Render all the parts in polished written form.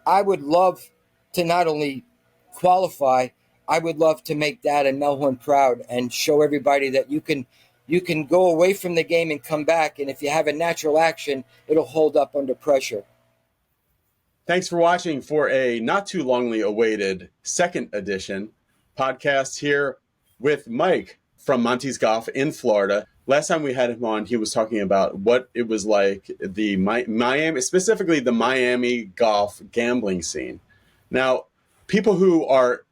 I would love to not only qualify, I would love to make Dad and Melhorn proud and show everybody that you can go away from the game and come back, and if you have a natural action, it'll hold up under pressure. Thanks for watching for a not too longly awaited second edition podcast here with Mike from Monty's Golf in Florida. Last time we had him on, he was talking about what it was like, the Miami, specifically the Miami golf gambling scene. Now, people who are,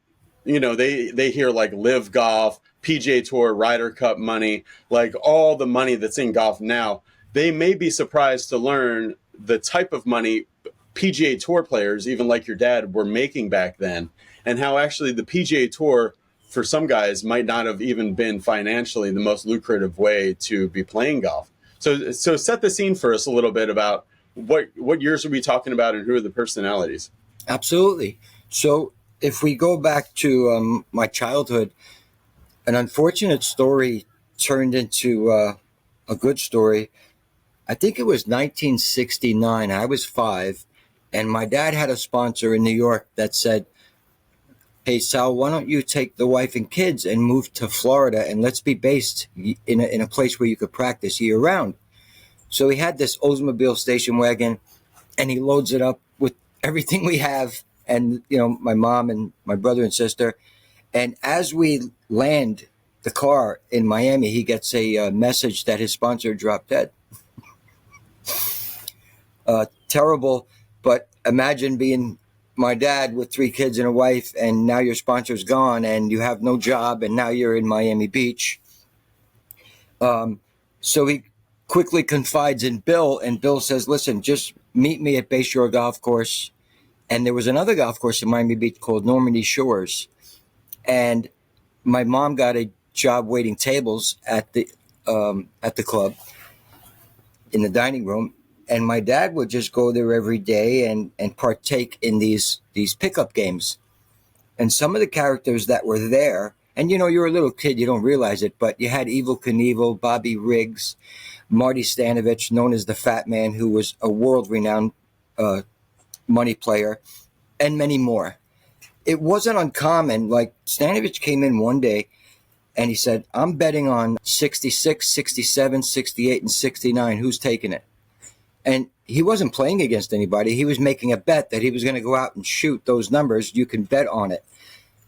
they hear like Live Golf, PGA Tour, Ryder Cup money, like all the money that's in golf now. They may be surprised to learn the type of money PGA Tour players, even like your dad, were making back then, and how actually the PGA Tour, for some guys, might not have even been financially the most lucrative way to be playing golf. So set the scene for us a little bit about what years are we talking about and who are the personalities? Absolutely. So if we go back to my childhood, an unfortunate story turned into a good story. I think it was 1969. I was 5, and my dad had a sponsor in New York that said, "Hey, Sal, why don't you take the wife and kids and move to Florida, and let's be based in a place where you could practice year round." So he had this Oldsmobile station wagon, and he loads it up with everything we have, and my mom and my brother and sister. And as we land the car in Miami, he gets a message that his sponsor dropped dead. Terrible, but imagine being my dad with 3 kids and a wife, and now your sponsor's gone, and you have no job, and now you're in Miami Beach. So he quickly confides in Bill, and Bill says, "Listen, just meet me at Bayshore Golf Course." And there was another golf course in Miami Beach called Normandy Shores. And my mom got a job waiting tables at the club in the dining room. And my dad would just go there every day and partake in these pickup games. And some of the characters that were there, and you're a little kid, you don't realize it, but you had Evel Knievel, Bobby Riggs, Marty Stanovich, known as the Fat Man, who was a world-renowned money player, and many more. It wasn't uncommon. Like, Stanovich came in one day and he said, "I'm betting on 66, 67, 68, and 69. Who's taking it?" And he wasn't playing against anybody. He was making a bet that he was going to go out and shoot those numbers. You can bet on it.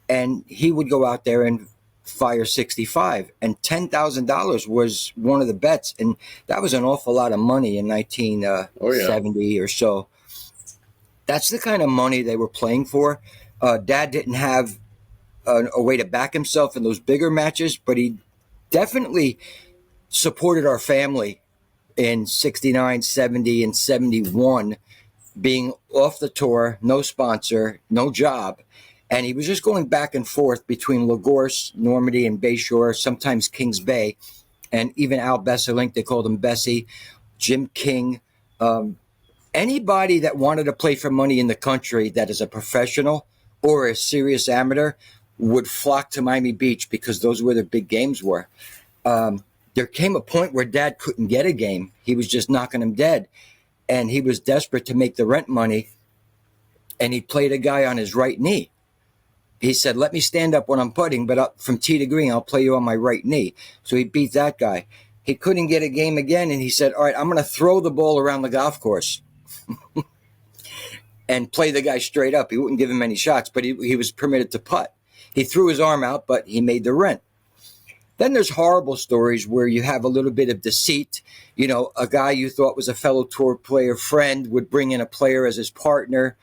And he would go out there and fire 65. And $10,000 was one of the bets. And that was an awful lot of money in 1970 or so. That's the kind of money they were playing for. Dad didn't have a way to back himself in those bigger matches, but he definitely supported our family in 69, 70, and 71, being off the tour, no sponsor, no job. And he was just going back and forth between Lagorce, Normandy, and Bayshore, sometimes Kings Bay, and even Al Besselink, they called him Bessie, Jim King. Anybody that wanted to play for money in the country that is a professional or a serious amateur would flock to Miami Beach because those were the big games were. There came a point where Dad couldn't get a game. He was just knocking him dead. And he was desperate to make the rent money. And he played a guy on his right knee. He said, "Let me stand up when I'm putting, but up from tee to green, I'll play you on my right knee." So he beat that guy. He couldn't get a game again. And he said, "All right, I'm going to throw the ball around the golf course." And play the guy straight up. He wouldn't give him any shots, but he was permitted to putt. He threw his arm out, but he made the rent. Then there's horrible stories where you have a little bit of deceit. A guy you thought was a fellow tour player friend would bring in a player as his partner.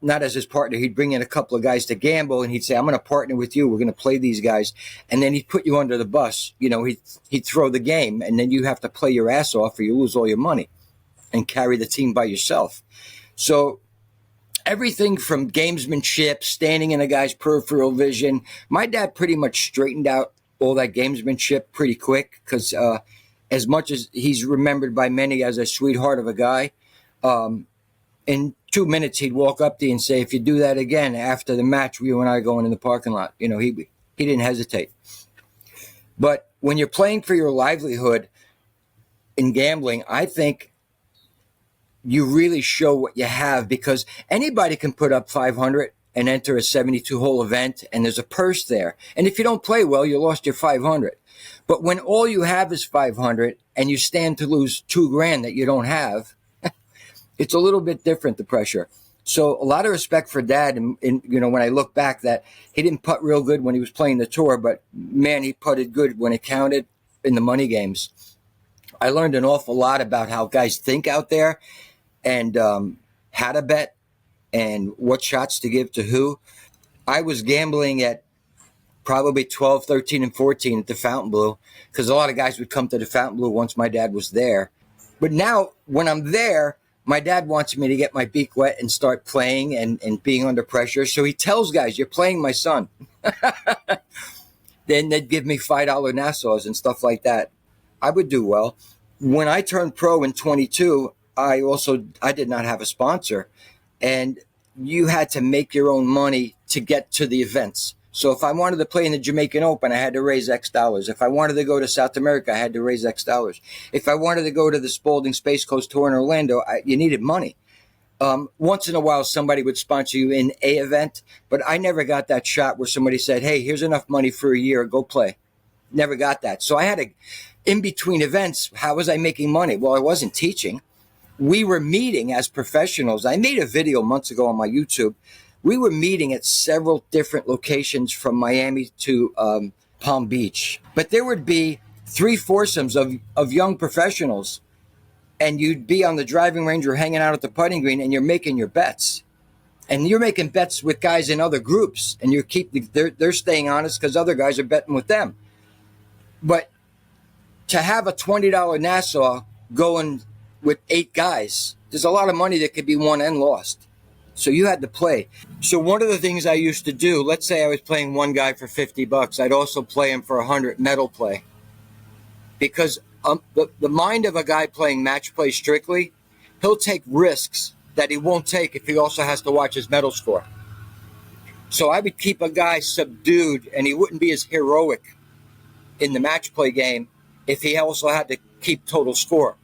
Not as his partner. He'd bring in a couple of guys to gamble, and he'd say, "I'm going to partner with you. We're going to play these guys." And then he'd put you under the bus. He'd throw the game, and then you have to play your ass off or you lose all your money and carry the team by yourself. So everything from gamesmanship, standing in a guy's peripheral vision. My dad pretty much straightened out all that gamesmanship pretty quick because as much as he's remembered by many as a sweetheart of a guy, in 2 minutes he'd walk up to you and say, "If you do that again after the match, you and I are going in the parking lot." He didn't hesitate. But when you're playing for your livelihood in gambling, I think you really show what you have, because anybody can put up 500 and enter a 72 hole event, and there's a purse there. And if you don't play well, you lost your 500. But when all you have is 500 and you stand to lose $2,000 that you don't have, it's a little bit different, the pressure. So a lot of respect for Dad. And when I look back, that he didn't putt real good when he was playing the tour, but man, he putted good when it counted in the money games. I learned an awful lot about how guys think out there, and how to bet and what shots to give to who. I was gambling at probably 12, 13, and 14 at the Fontainebleau, because a lot of guys would come to the Fontainebleau once my dad was there. But now when I'm there, my dad wants me to get my beak wet and start playing and being under pressure. So he tells guys, "You're playing my son." Then they'd give me $5 Nassau's and stuff like that. I would do well. When I turned pro in 22, I did not have a sponsor, and you had to make your own money to get to the events. So if I wanted to play in the Jamaican Open, I had to raise X dollars. If I wanted to go to South America, I had to raise X dollars. If I wanted to go to the Spalding Space Coast Tour in Orlando, you needed money. Once in a while, somebody would sponsor you in a event, but I never got that shot where somebody said, "Hey, here's enough money for a year, go play." Never got that. So I had to, in between events, how was I making money? Well, I wasn't teaching. We were meeting as professionals. I made a video months ago on my YouTube. We were meeting at several different locations from Miami to Palm Beach. But there would be 3 foursomes of young professionals, and you'd be on the driving range or hanging out at the putting green, and you're making your bets. And you're making bets with guys in other groups, and they're staying honest because other guys are betting with them. But to have a $20 Nassau going with 8 guys, there's a lot of money that could be won and lost. So you had to play. So one of the things I used to do, let's say I was playing one guy for $50, I'd also play him for 100 medal play. Because the mind of a guy playing match play strictly, he'll take risks that he won't take if he also has to watch his medal score. So I would keep a guy subdued, and he wouldn't be as heroic in the match play game if he also had to keep total score.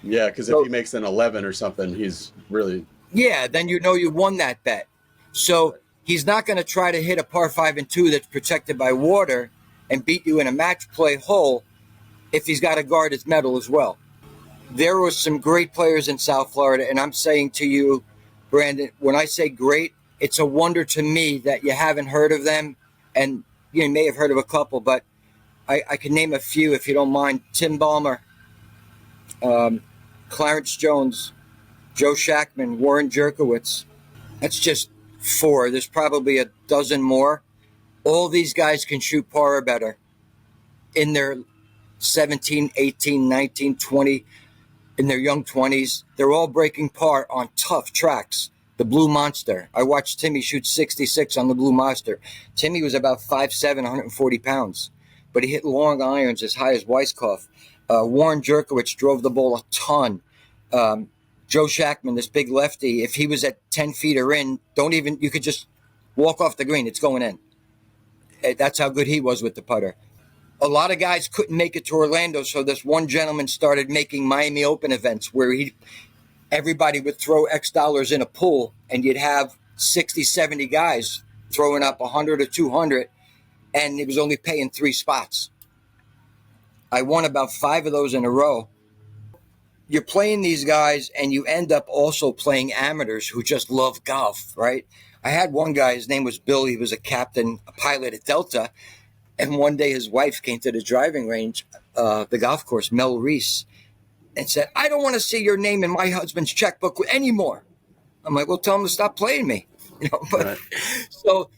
Yeah, because if he makes an 11 or something, he's really... Yeah, then you know you won that bet. So he's not going to try to hit a par 5 and 2 that's protected by water and beat you in a match play hole if he's got to guard his medal as well. There were some great players in South Florida, and I'm saying to you, Brandon, when I say great, it's a wonder to me that you haven't heard of them, and you may have heard of a couple, but I can name a few if you don't mind. Tim Ballmer, Clarence Jones, Joe Shackman, Warren Jerkowitz. That's just 4. There's probably a dozen more. All these guys can shoot par or better in their 17, 18, 19, 20, in their young 20s. They're all breaking par on tough tracks. The Blue Monster. I watched Timmy shoot 66 on the Blue Monster. Timmy was about 5'7", 140 pounds, but he hit long irons as high as Weiskopf. Warren Jerkowitz drove the ball a ton. Joe Shackman, this big lefty, if he was at 10 feet or in, you could just walk off the green. It's going in. That's how good he was with the putter. A lot of guys couldn't make it to Orlando, so this one gentleman started making Miami Open events where everybody would throw X dollars in a pool, and you'd have 60, 70 guys throwing up 100 or 200, and it was only paying 3 spots. I won about 5 of those in a row. You're playing these guys, and you end up also playing amateurs who just love golf, right? I had one guy, his name was Bill. He was a captain, a pilot at Delta. And one day his wife came to the driving range, the golf course, Mel Reese, and said, "I don't want to see your name in my husband's checkbook anymore." I'm like, "Well, tell him to stop playing me." But right. So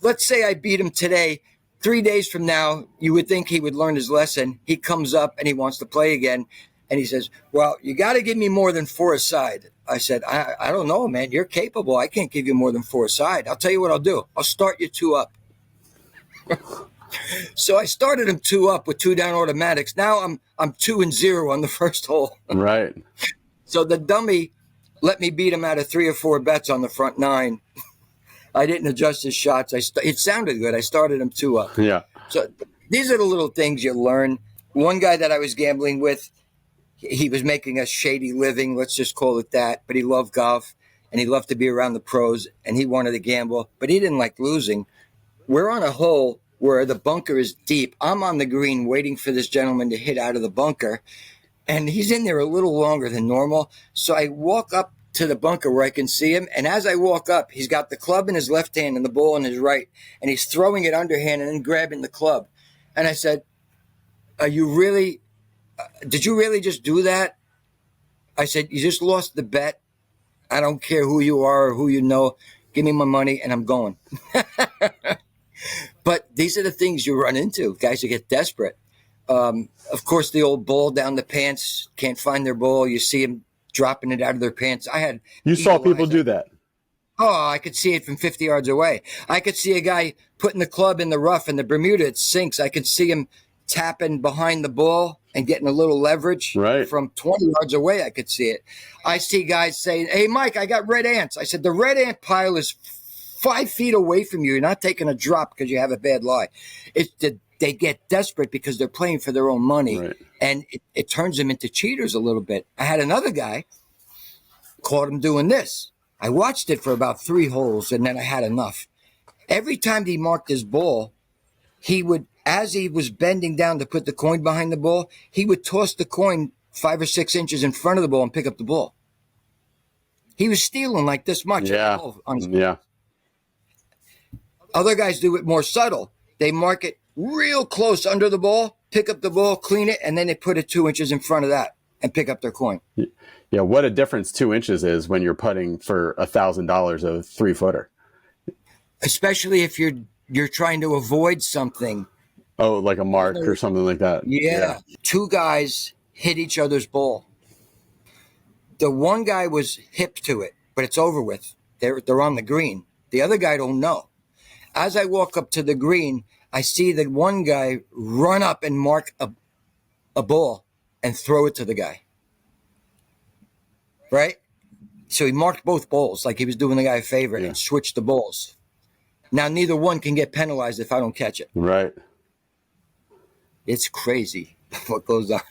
let's say I beat him today. 3 days from now, you would think he would learn his lesson. He comes up and he wants to play again. And he says, "Well, you got to give me more than 4 aside." I said, I don't know, man. You're capable. I can't give you more than 4 aside. I'll tell you what I'll do. I'll start you 2 up. So I started him 2 up with 2 down automatics. Now I'm 2-0 on the first hole. Right. So the dummy let me beat him out of 3 or 4 bets on the front 9. I didn't adjust his shots. It sounded good. I started him 2 up. Yeah. So these are the little things you learn. One guy that I was gambling with, He was making a shady living, let's just call it that, but he loved golf and he loved to be around the pros and he wanted to gamble, but he didn't like losing. We're on a hole where the bunker is deep. I'm on the green waiting for this gentleman to hit out of the bunker, and he's in there a little longer than normal. So I walk up to the bunker where I can see him, and as I walk up, he's got the club in his left hand and the ball in his right, and he's throwing it underhand and then grabbing the club. And I said, did you really just do that? I said, you just lost the bet. I don't care who you are or who you know. Give me my money and I'm going. But these are the things you run into, guys who get desperate. Of course, the old ball down the pants, can't find their ball. You see them dropping it out of their pants. You saw people do that. Oh, I could see it from 50 yards away. I could see a guy putting the club in the rough and the Bermuda, it sinks. I could see him tapping behind the ball and getting a little leverage from 20 yards away. I could see it. I see guys saying, hey, Mike, I got red ants. I said, the red ant pile is 5 feet away from you. You're not taking a drop because you have a bad lie. They get desperate because they're playing for their own money, and it turns them into cheaters a little bit. I had another guy, caught him doing this. I watched it for about 3 holes, and then I had enough. Every time he marked his ball, he would, as he was bending down to put the coin behind the ball, he would toss the coin 5 or 6 inches in front of the ball and pick up the ball. He was stealing like this much. Yeah. Other guys do it more subtle. They mark it real close under the ball, pick up the ball, clean it, and then they put it 2 inches in front of that and pick up their coin. Yeah, what a difference 2 inches is when you're putting for $1,000 a 3-footer. Especially if you're trying to avoid something. Oh, like a mark or something like that. Yeah. 2 guys hit each other's ball. The one guy was hip to it, but it's over with. They're on the green. The other guy don't know. As I walk up to the green, I see that one guy run up and mark a ball and throw it to the guy. Right? So he marked both balls like he was doing the guy a favor and switched the balls. Now, neither one can get penalized if I don't catch it. Right. It's crazy what goes on.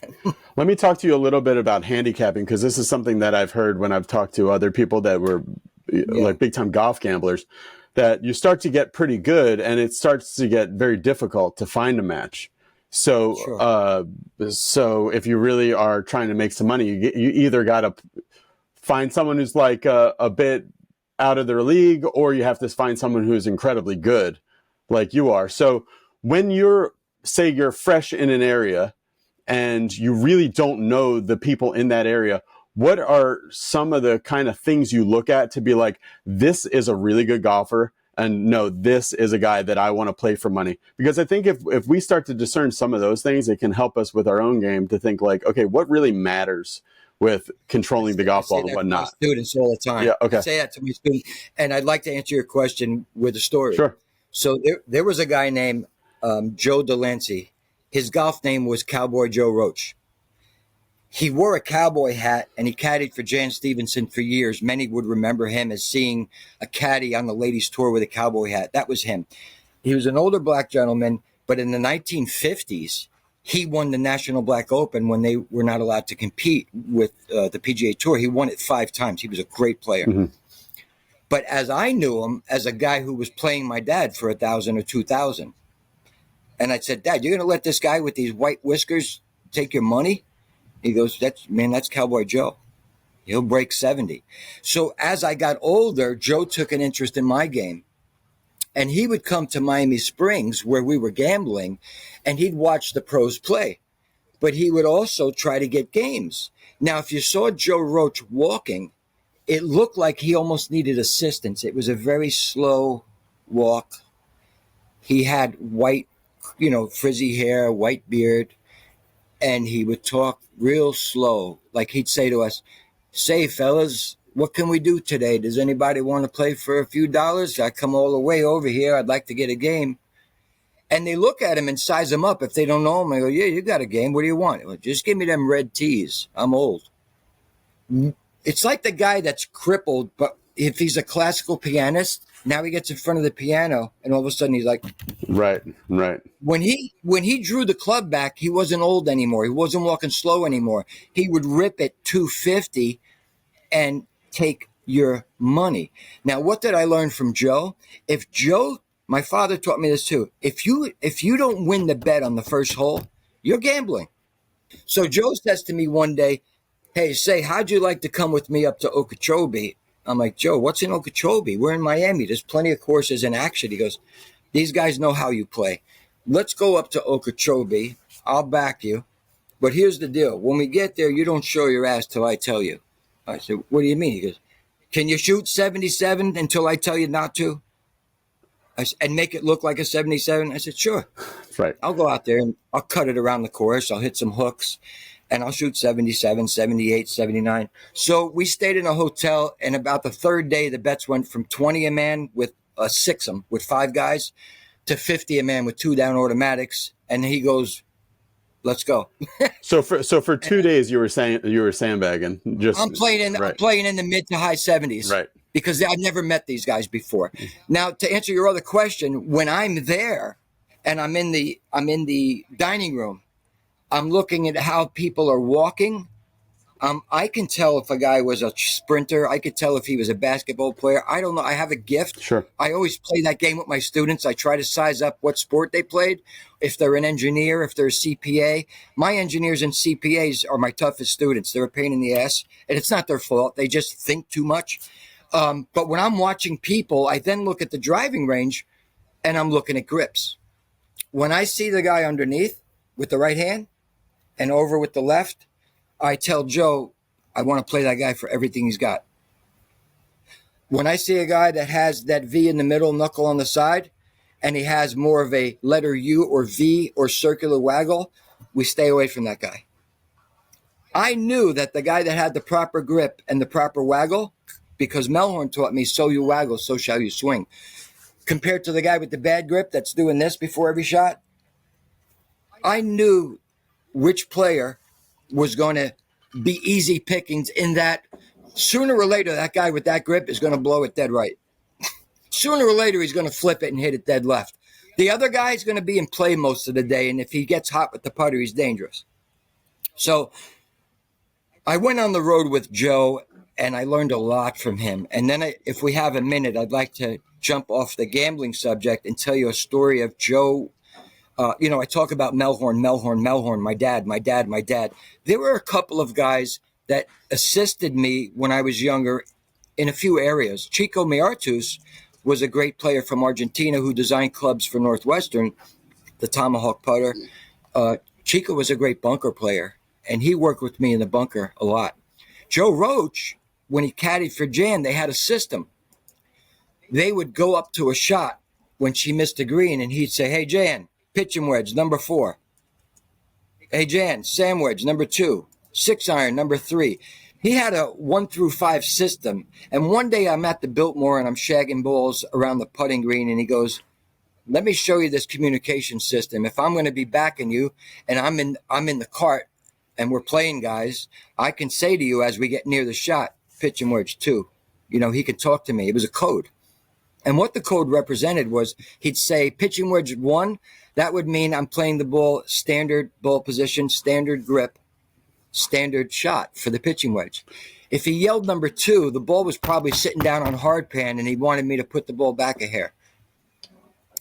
Let me talk to you a little bit about handicapping, because this is something that I've heard when I've talked to other people that were like big-time golf gamblers, that you start to get pretty good and it starts to get very difficult to find a match. So, so if you really are trying to make some money, you either got to find someone who's like a bit out of their league, or you have to find someone who's incredibly good like you are. So when say you're fresh in an area and you really don't know the people in that area, what are some of the kind of things you look at to be like, this is a really good golfer, and no, this is a guy that I want to play for money? Because I think if we start to discern some of those things, it can help us with our own game to think like, okay, what really matters with controlling the golf ball and whatnot? Students all the time. Yeah, okay. I say that to my students, and I'd like to answer your question with a story. Sure. So there was a guy named Joe Delancey. His golf name was Cowboy Joe Roach. He wore a cowboy hat and he caddied for Jan Stevenson for years. Many would remember him as seeing a caddy on the ladies' tour with a cowboy hat. That was him. He was an older black gentleman, but in the 1950s, he won the National Black Open when they were not allowed to compete with the PGA Tour. He won it 5 times. He was a great player. Mm-hmm. But as I knew him as a guy who was playing my dad for $1,000 or $2,000, and I said, Dad, you're going to let this guy with these white whiskers take your money? He goes, that's Cowboy Joe. He'll break 70. So as I got older, Joe took an interest in my game. And he would come to Miami Springs where we were gambling, and he'd watch the pros play. But he would also try to get games. Now, if you saw Joe Roach walking, it looked like he almost needed assistance. It was a very slow walk. He had white, frizzy hair, white beard. And he would talk real slow. Like he'd say to us, say, fellas, what can we do today? Does anybody want to play for a few dollars? I come all the way over here. I'd like to get a game. And they look at him and size him up. If they don't know him, I go, yeah, you got a game. What do you want? Well, just give me them red tees. I'm old. It's like the guy that's crippled, but if he's a classical pianist, now he gets in front of the piano and all of a sudden he's like, Right. when he drew the club back, he wasn't old anymore. He wasn't walking slow anymore. He would rip at 250 and take your money. Now, what did I learn from Joe? If Joe, my father taught me this too. If you don't win the bet on the first hole, you're gambling. So Joe says to me one day, "Hey, say, how'd you like to come with me up to Okeechobee?" I'm like, "Joe, what's in Okeechobee? We're in Miami. There's plenty of courses in action." He goes, "These guys know how you play. Let's go up to Okeechobee. I'll back you. But here's the deal. When we get there, you don't show your ass till I tell you." I said, "What do you mean?" He goes, "Can you shoot 77 until I tell you not to? And make it look like a 77? I said, "Sure." Right. I'll go out there and I'll cut it around the course. I'll hit some hooks and I'll shoot 77, 78, 79. So we stayed in a hotel, and about the third day, the bets went from 20 a man with a six-em with 5 guys to 50 a man with 2 down automatics. And he goes, "Let's go." So for 2 days you were sandbagging. Just I'm playing in the mid to high 70s. Right. Because I've never met these guys before. Now, to answer your other question, when I'm there and I'm in the dining room, I'm looking at how people are walking. I can tell if a guy was a sprinter. I could tell if he was a basketball player. I don't know. I have a gift. Sure. I always play that game with my students. I try to size up what sport they played. If they're an engineer, if they're a CPA. My engineers and CPAs are my toughest students. They're a pain in the ass. And it's not their fault. They just think too much. But when I'm watching people, I then look at the driving range and I'm looking at grips. When I see the guy underneath with the right hand and over with the left, I tell Joe, I want to play that guy for everything he's got. When I see a guy that has that V in the middle, knuckle on the side, and he has more of a letter U or V or circular waggle, we stay away from that guy. I knew that the guy that had the proper grip and the proper waggle, because Melhorn taught me, so you waggle, so shall you swing. Compared to the guy with the bad grip that's doing this before every shot, I knew which player was going to be easy pickings, in that sooner or later that guy with that grip is going to blow it dead right. Sooner or later he's going to flip it and hit it dead left. The other guy is going to be in play most of the day, and if he gets hot with the putter, he's dangerous. So I went on the road with Joe, and I learned a lot from him. And then if we have a minute, I'd like to jump off the gambling subject and tell you a story of Joe. I talk about Melhorn, my dad. There were a couple of guys that assisted me when I was younger in a few areas. Chico Miartus was a great player from Argentina who designed clubs for Northwestern, the Tomahawk putter. Chico was a great bunker player, and he worked with me in the bunker a lot. Joe Roach, when he caddied for Jan, they had a system. They would go up to a shot when she missed a green, and he'd say, "Hey, Jan, pitching wedge, number 4. Hey, Jan, sand wedge, number 2. 6-iron, number 3. He had a 1 through 5 system. And one day I'm at the Biltmore and I'm shagging balls around the putting green, and he goes, "Let me show you this communication system. If I'm going to be backing you and I'm in the cart and we're playing, guys, I can say to you as we get near the shot, pitching wedge 2. He could talk to me." It was a code. And what the code represented was he'd say pitching wedge 1. That would mean I'm playing the ball standard ball position, standard grip, standard shot for the pitching wedge. If he yelled number 2, the ball was probably sitting down on hard pan and he wanted me to put the ball back a hair.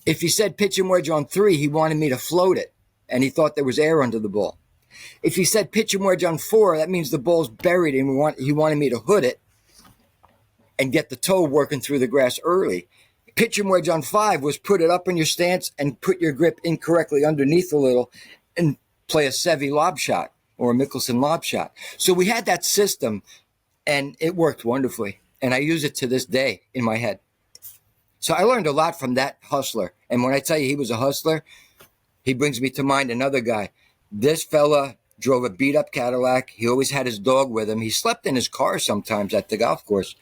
If he said pitching wedge on 3, he wanted me to float it and he thought there was air under the ball. If he said pitching wedge on 4, that means the ball's buried and he wanted me to hood it and get the toe working through the grass early. Pitching wedge on 5 was put it up in your stance and put your grip incorrectly underneath a little and play a Seve lob shot or a Mickelson lob shot. So we had that system, and it worked wonderfully. And I use it to this day in my head. So I learned a lot from that hustler. And when I tell you he was a hustler, he brings me to mind another guy. This fella drove a beat-up Cadillac. He always had his dog with him. He slept in his car sometimes at the golf course.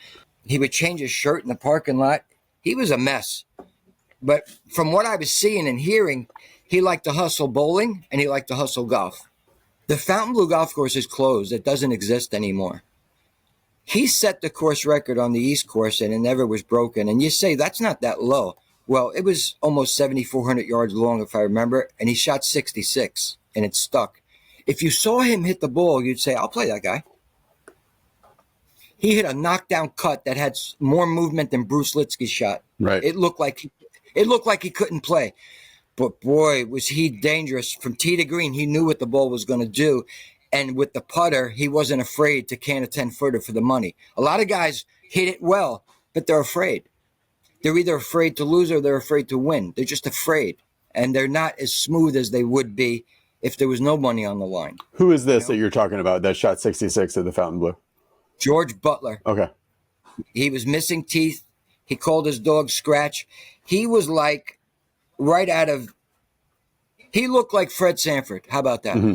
He would change his shirt in the parking lot. He was a mess. But from what I was seeing and hearing, he liked to hustle bowling and he liked to hustle golf. The Fontainebleau Golf Course is closed. It doesn't exist anymore. He set the course record on the East course, and it never was broken. And you say, that's not that low. Well, it was almost 7,400 yards long, if I remember, and he shot 66, and it stuck. If you saw him hit the ball, you'd say, I'll play that guy. He hit a knockdown cut that had more movement than Bruce Litsky's shot. Right. It looked like he couldn't play. But boy, was he dangerous. From tee to green, he knew what the ball was going to do. And with the putter, he wasn't afraid to can a 10-footer for the money. A lot of guys hit it well, but they're afraid. They're either afraid to lose or they're afraid to win. They're just afraid. And they're not as smooth as they would be if there was no money on the line. Who is this that you're talking about that shot 66 at the Fontainebleau? George Butler. Okay. He was missing teeth. He called his dog Scratch. He was like he looked like Fred Sanford. How about that? Mm-hmm.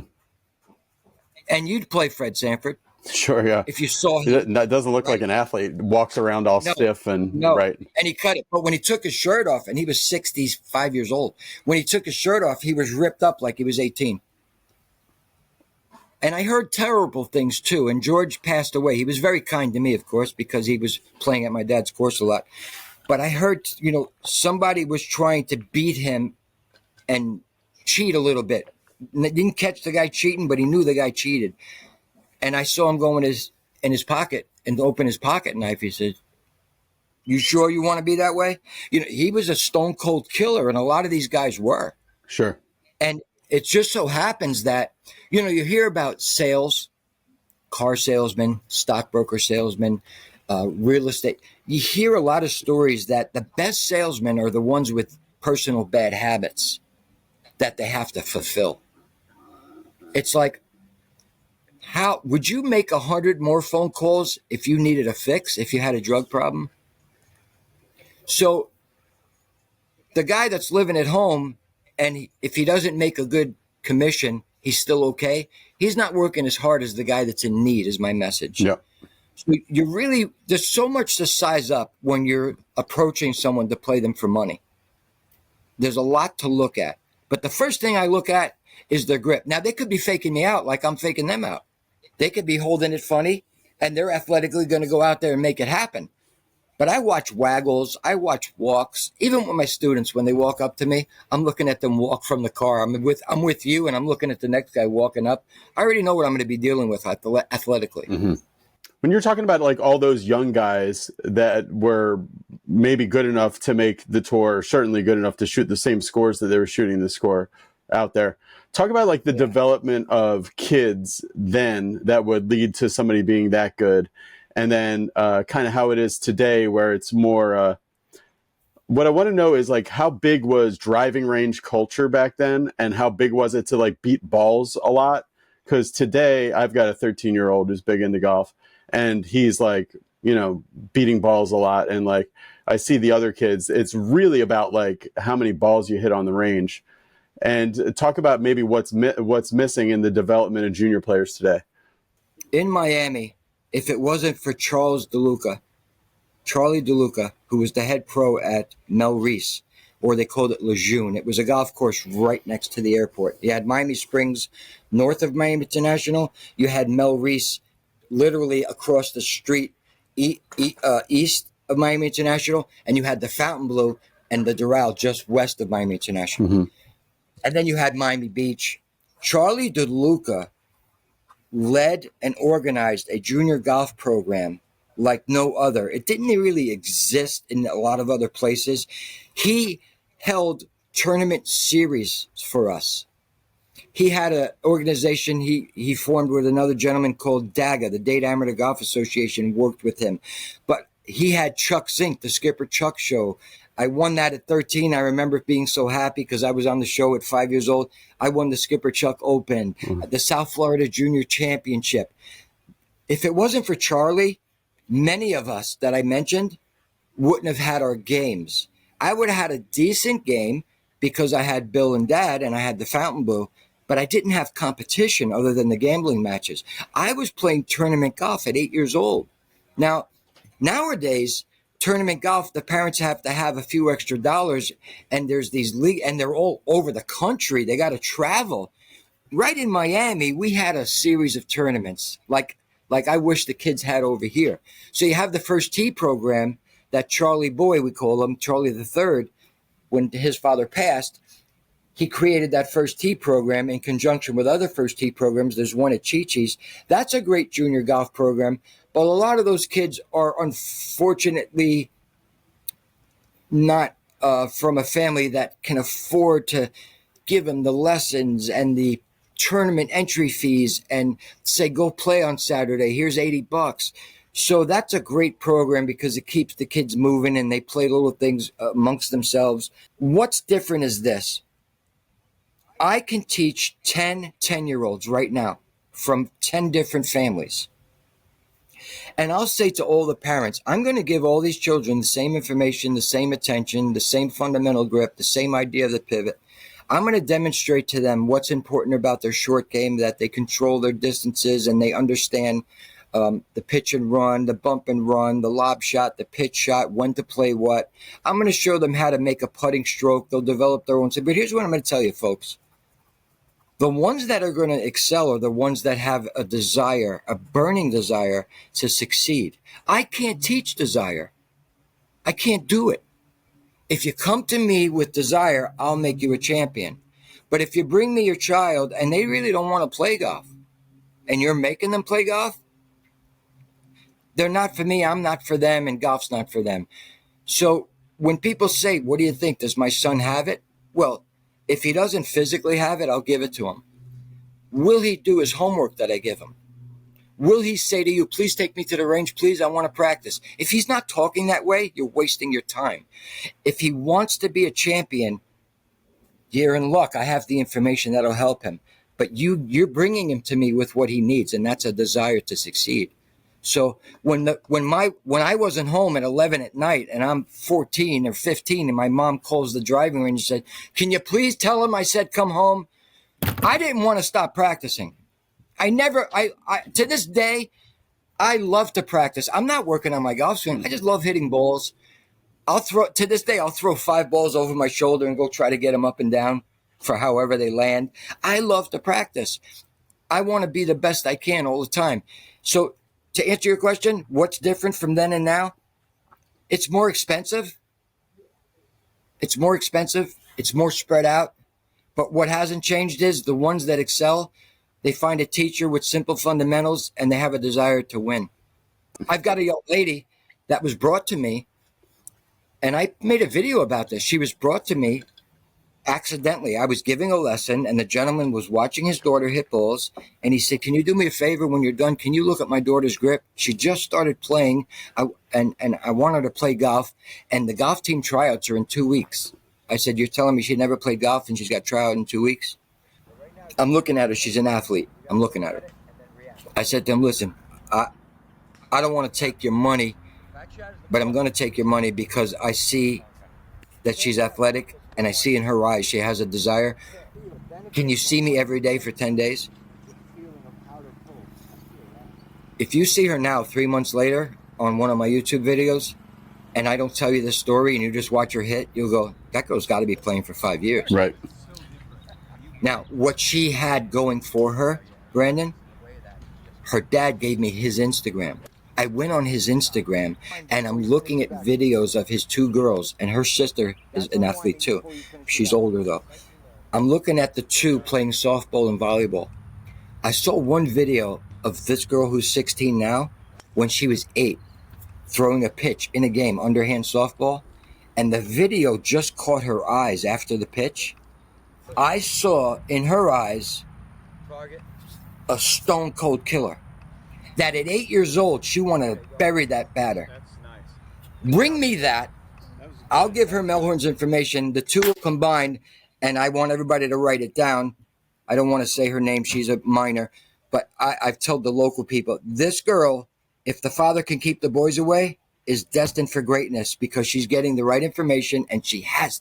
And you'd play Fred Sanford. Sure, yeah. If you saw him. That doesn't look like an athlete. Walks around all stiff and right. And he cut it. But when he took his shirt off, and he was 65 years old, when he took his shirt off, he was ripped up like he was 18. And I heard terrible things too. And George passed away. He was very kind to me, of course, because he was playing at my dad's course a lot. But I heard, somebody was trying to beat him and cheat a little bit. Didn't catch the guy cheating, but he knew the guy cheated. And I saw him go in his pocket and open his pocket knife. He said, "You sure you want to be that way?" He was a stone cold killer, and a lot of these guys were. Sure. And it just so happens that, you hear about sales, car salesmen, stockbroker salesmen, real estate. You hear a lot of stories that the best salesmen are the ones with personal bad habits that they have to fulfill. It's like, how would you make 100 more phone calls if you needed a fix, if you had a drug problem? So the guy that's living at home, and if he doesn't make a good commission, he's still okay. He's not working as hard as the guy that's in need, is my message. Yeah. So there's so much to size up when you're approaching someone to play them for money. There's a lot to look at. But the first thing I look at is their grip. Now, they could be faking me out like I'm faking them out. They could be holding it funny, and they're athletically going to go out there and make it happen. But I watch waggles. I watch walks. Even with my students, when they walk up to me, I'm looking at them walk from the car. I'm with you, and I'm looking at the next guy walking up. I already know what I'm going to be dealing with athletically. Mm-hmm. When you're talking about like all those young guys that were maybe good enough to make the tour, certainly good enough to shoot the same scores that they were shooting the score out there, talk about like the development of kids then that would lead to somebody being that good. And then kind of how it is today where it's more, what I want to know is like how big was driving range culture back then and how big was it to like beat balls a lot? Because today I've got a 13-year-old who's big into golf and he's like, beating balls a lot. And like, I see the other kids, it's really about like how many balls you hit on the range. And talk about maybe what's missing in the development of junior players today. In Miami, if it wasn't for Charlie DeLuca, who was the head pro at Mel Reese, or they called it Lejeune. It was a golf course right next to the airport. You had Miami Springs north of Miami International. You had Mel Reese literally across the street east of Miami International. And you had the Fontainebleau and the Doral just west of Miami International. Mm-hmm. And then you had Miami Beach. Charlie DeLuca led and organized a junior golf program like no other. It didn't really exist in a lot of other places. He held tournament series for us. He had an organization he formed with another gentleman called DAGA, the Dade Amateur Golf Association, worked with him. But he had Chuck Zink, the Skipper Chuck show. I won that at 13. I remember being so happy because I was on the show at 5 years old. I won the Skipper Chuck Open, the South Florida Junior Championship. If it wasn't for Charlie, many of us that I mentioned wouldn't have had our games. I would have had a decent game because I had Bill and Dad and I had the Fontainebleau, but I didn't have competition other than the gambling matches. I was playing tournament golf at 8 years old. Now, nowadays, tournament golf, the parents have to have a few extra dollars, and there's these leagues, and they're all over the country. They got to travel. Right in Miami, we had a series of tournaments, like like I wish the kids had over here. So you have the first tee program that Charlie Boy, we call him, Charlie the Third, when his father passed, he created that first tee program in conjunction with other first tee programs. There's one at Chi-Chi's. That's a great junior golf program. But a lot of those kids are unfortunately not from a family that can afford to give them the lessons and the tournament entry fees and say, go play on Saturday. Here's $80. So that's a great program because it keeps the kids moving and they play little things amongst themselves. What's different is this. I can teach 10-year-olds right now from 10 different families. And I'll say to all the parents, I'm going to give all these children the same information, the same attention, the same fundamental grip, the same idea of the pivot. I'm going to demonstrate to them what's important about their short game, that they control their distances and they understand the pitch and run, the bump and run, the lob shot, the pitch shot, when to play what. I'm going to show them how to make a putting stroke. They'll develop their own. But here's what I'm going to tell you, folks. The ones that are going to excel are the ones that have a desire, a burning desire to succeed. I can't teach desire. I can't do it. If you come to me with desire, I'll make you a champion. But if you bring me your child and they really don't want to play golf and you're making them play golf, they're not for me, I'm not for them, and golf's not for them. So when people say, what do you think? Does my son have it? Well, if he doesn't physically have it, I'll give it to him. Will he do his homework that I give him? Will he say to you, please take me to the range, please, I want to practice? If he's not talking that way, you're wasting your time. If he wants to be a champion, you're in luck. I have the information that'll help him. But you're bringing him to me with what he needs, and that's a desire to succeed. So when I wasn't home at 11 at night and I'm 14 or 15 and my mom calls the driving range and said, can you please tell him I said come home? I didn't want to stop practicing. To this day, I love to practice. I'm not working on my golf swing. I just love hitting balls. I'll throw 5 balls over my shoulder and go try to get them up and down for however they land. I love to practice. I want to be the best I can all the time. So to answer your question, what's different from then and now? It's more expensive. It's more spread out. But what hasn't changed is the ones that excel, they find a teacher with simple fundamentals and they have a desire to win. I've got a young lady that was brought to me, and I made a video about this. She was brought to me accidentally. I was giving a lesson and the gentleman was watching his daughter hit balls, and he said, can you do me a favor when you're done? Can you look at my daughter's grip? She just started playing and I want her to play golf, and the golf team tryouts are in 2 weeks. I said, you're telling me she never played golf and she's got tryout in 2 weeks? I'm looking at her. She's an athlete. I'm looking at her. I said to him, listen, I don't want to take your money, but I'm going to take your money because I see that she's athletic and I see in her eyes she has a desire. Can you see me every day for 10 days? If you see her now 3 months later on one of my YouTube videos and I don't tell you this story and you just watch her hit, you'll go, that girl's got to be playing for 5 years. Right. Now, what she had going for her, Brandon, her dad gave me his Instagram. I went on his Instagram and I'm looking at videos of his 2 girls, and her sister is an athlete too. She's older though. I'm looking at the 2 playing softball and volleyball. I saw one video of this girl who's 16 now when she was 8 throwing a pitch in a game, underhand softball, and the video just caught her eyes after the pitch. I saw in her eyes a stone cold killer. That at 8 years old, she wanted to bury that batter. That's nice. Bring me that. I'll give her Melhorn's information. The 2 will combine, and I want everybody to write it down. I don't want to say her name. She's a minor. But I've told the local people, this girl, if the father can keep the boys away, is destined for greatness because she's getting the right information, and she has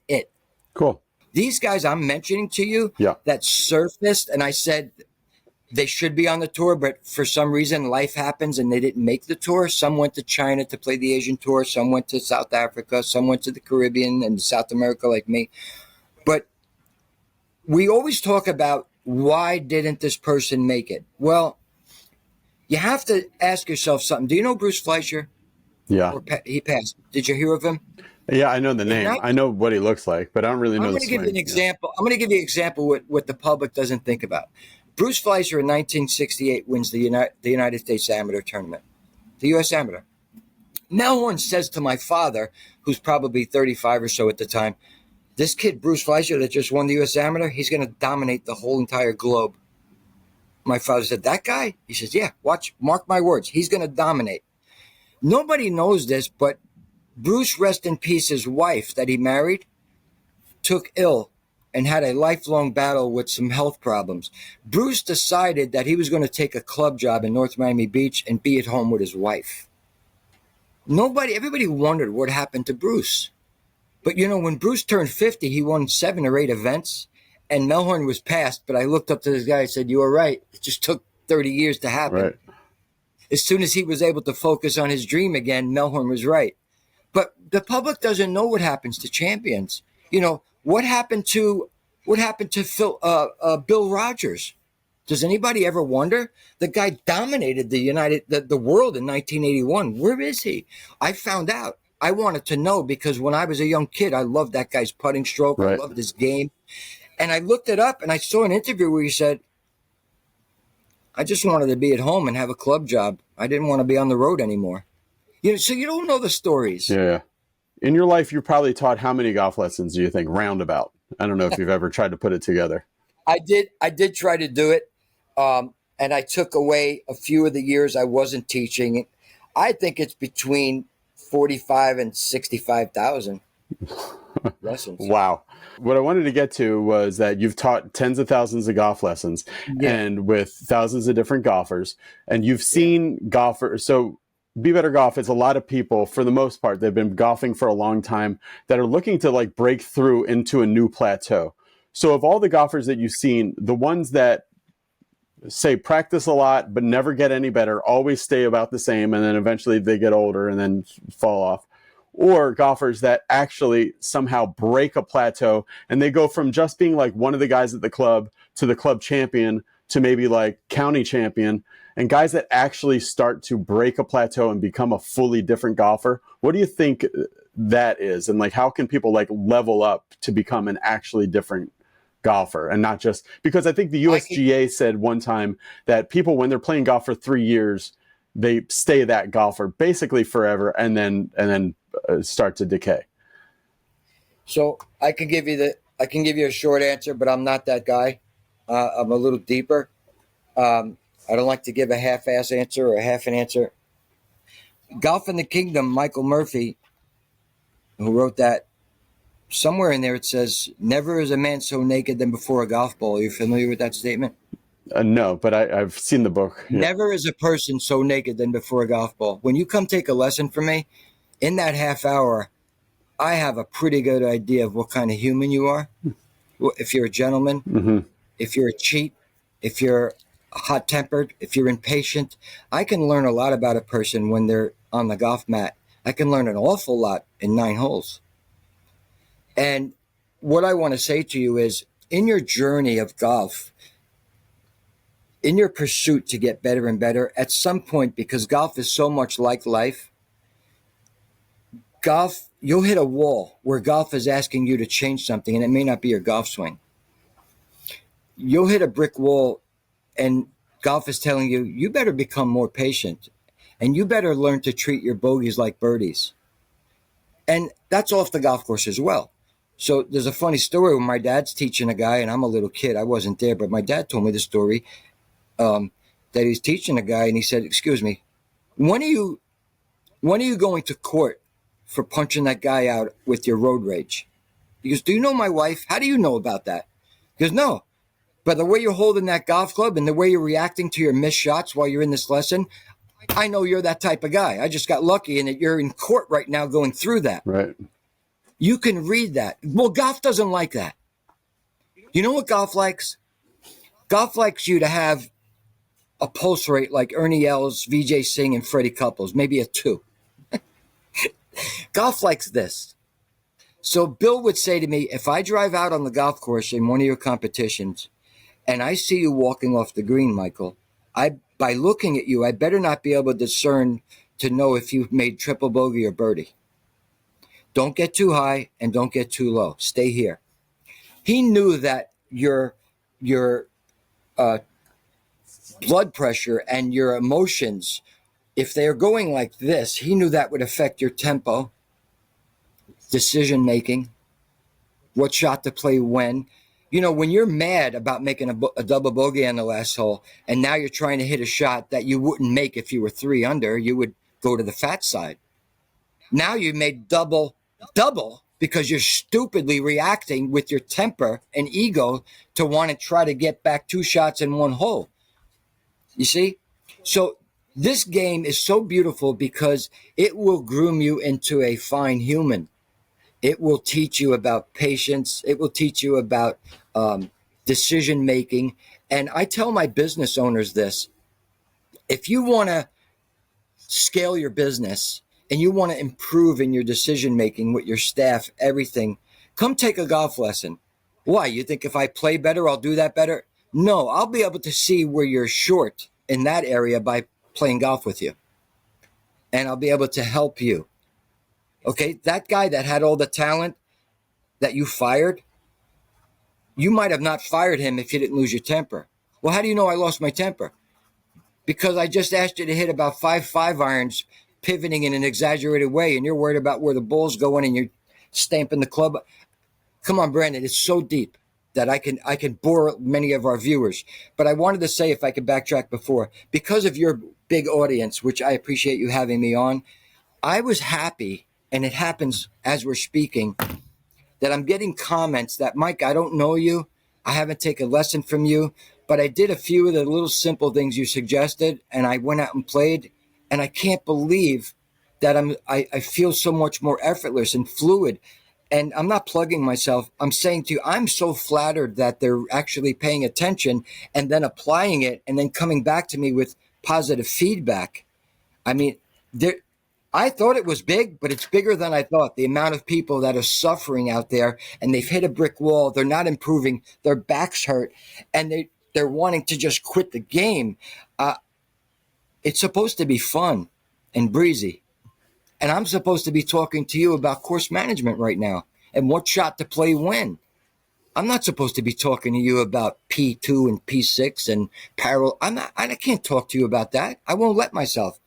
it. Cool. These guys I'm mentioning to you that surfaced, and I said, they should be on the tour, but for some reason life happens and they didn't make the tour. Some went to China to play the Asian tour. Some went to South Africa. Some went to the Caribbean and South America like me. But we always talk about, why didn't this person make it? Well, You have to ask yourself something. Do you know Bruce Fleischer? Yeah. He passed. Did you hear of him? Yeah, I know the name. I know what he looks like, but I don't really know I'm the going to give you swing. an example. I'm going to give you an example what the public doesn't think about. Bruce Fleischer in 1968 wins the United States Amateur Tournament, the U.S. Amateur. Mel Horn says to my father, who's probably 35 or so at the time, this kid, Bruce Fleischer, that just won the U.S. Amateur, he's going to dominate the whole entire globe. My father said, that guy? He says, yeah, watch, mark my words. He's going to dominate. Nobody knows this, but Bruce, rest in peace, his wife that he married, took ill and had a lifelong battle with some health problems. Bruce decided that he was going to take a club job in North Miami Beach and be at home with his wife. Everybody wondered what happened to Bruce. But, when Bruce turned 50, he won 7 or 8 events, and Melhorn was passed. But I looked up to this guy and said, you were right. It just took 30 years to happen. Right. As soon as he was able to focus on his dream again, Melhorn was right. But the public doesn't know what happens to champions. What happened to Bill Rogers? Does anybody ever wonder? The guy dominated the world in 1981. Where is he? I found out. I wanted to know because when I was a young kid, I loved that guy's putting stroke. Right. I loved his game. And I looked it up and I saw an interview where he said, I just wanted to be at home and have a club job. I didn't want to be on the road anymore. So you don't know the stories. Yeah. In your life, you probably taught how many golf lessons do you think? Roundabout. I don't know if you've ever tried to put it together. I did try to do it. And I took away a few of the years I wasn't teaching. I think it's between 45 and 65,000 lessons. Wow. What I wanted to get to was that you've taught tens of thousands of golf lessons and with thousands of different golfers, and you've seen golfers. So Be Better Golf is a lot of people, for the most part, they've been golfing for a long time that are looking to break through into a new plateau. So of all the golfers that you've seen, the ones that say practice a lot but never get any better, always stay about the same, and then eventually they get older and then fall off, or golfers that actually somehow break a plateau and they go from just being one of the guys at the club to the club champion to maybe county champion, and guys that actually start to break a plateau and become a fully different golfer. What do you think that is? And how can people level up to become an actually different golfer, and not just because I think the USGA said one time that people, when they're playing golf for 3 years, they stay that golfer basically forever and then start to decay. So I can give you a short answer, but I'm not that guy. I'm a little deeper. I don't like to give a half-ass answer or half an answer. Golf in the Kingdom, Michael Murphy, who wrote that, somewhere in there it says, never is a man so naked than before a golf ball. Are you familiar with that statement? No, but I've seen the book. Yeah. Never is a person so naked than before a golf ball. When you come take a lesson from me, in that half hour, I have a pretty good idea of what kind of human you are. If you're a gentleman, if you're a cheat, if you're hot-tempered, if you're impatient, I can learn a lot about a person when they're on the golf mat. I can learn an awful lot in 9 holes. And what I want to say to you is, in your journey of golf, in your pursuit to get better and better, at some point, because golf is so much like life, golf, you'll hit a wall where golf is asking you to change something, and it may not be your golf swing. You'll hit a brick wall, and golf is telling you, you better become more patient, and you better learn to treat your bogeys like birdies. And that's off the golf course as well. So there's a funny story when my dad's teaching a guy, and I'm a little kid. I wasn't there, but my dad told me the story that he's teaching a guy, and he said, excuse me, when are you going to court for punching that guy out with your road rage? He goes, do you know my wife? How do you know about that? He goes, no. But the way you're holding that golf club and the way you're reacting to your missed shots while you're in this lesson, I know you're that type of guy. I just got lucky in that you're in court right now going through that. Right. You can read that. Well, golf doesn't like that. You know what golf likes? Golf likes you to have a pulse rate like Ernie Els, Vijay Singh, and Freddie Couples, maybe a 2. Golf likes this. So Bill would say to me, if I drive out on the golf course in one of your competitions and I see you walking off the green, Michael, I by looking at you, I better not be able to discern to know if you've made triple bogey or birdie. Don't get too high and don't get too low. Stay here. He knew that your blood pressure and your emotions, if they're going like this, he knew that would affect your tempo, decision making, what shot to play when. You know, when you're mad about making a double bogey on the last hole, and now you're trying to hit a shot that you wouldn't make if you were 3 under, you would go to the fat side. Now you made double because you're stupidly reacting with your temper and ego to want to try to get back 2 shots in 1 hole. You see? So this game is so beautiful because it will groom you into a fine human. It will teach you about patience. It will teach you about decision making. And I tell my business owners this: if you want to scale your business and you want to improve in your decision making with your staff, everything, come take a golf lesson. Why? You think if I play better, I'll do that better? No, I'll be able to see where you're short in that area by playing golf with you. And I'll be able to help you. Okay, that guy that had all the talent that you fired, you might have not fired him if you didn't lose your temper. Well, how do you know I lost my temper? Because I just asked you to hit about 5 irons, pivoting in an exaggerated way, and you're worried about where the ball's going and you're stamping the club. Come on, Brandon, it's so deep that I can bore many of our viewers. But I wanted to say, if I could backtrack before, because of your big audience, which I appreciate you having me on, I was happy, and it happens as we're speaking, that I'm getting comments that, Mike, I don't know you. I haven't taken a lesson from you, but I did a few of the little simple things you suggested, and I went out and played, and I can't believe that I feel so much more effortless and fluid. And I'm not plugging myself. I'm saying to you, I'm so flattered that they're actually paying attention and then applying it and then coming back to me with positive feedback. I mean, I thought it was big, but it's bigger than I thought. The amount of people that are suffering out there, and they've hit a brick wall. They're not improving. Their backs hurt, and they're wanting to just quit the game. It's supposed to be fun and breezy. And I'm supposed to be talking to you about course management right now and what shot to play when. I'm not supposed to be talking to you about P2 and P6 and parallel. I can't talk to you about that. I won't let myself.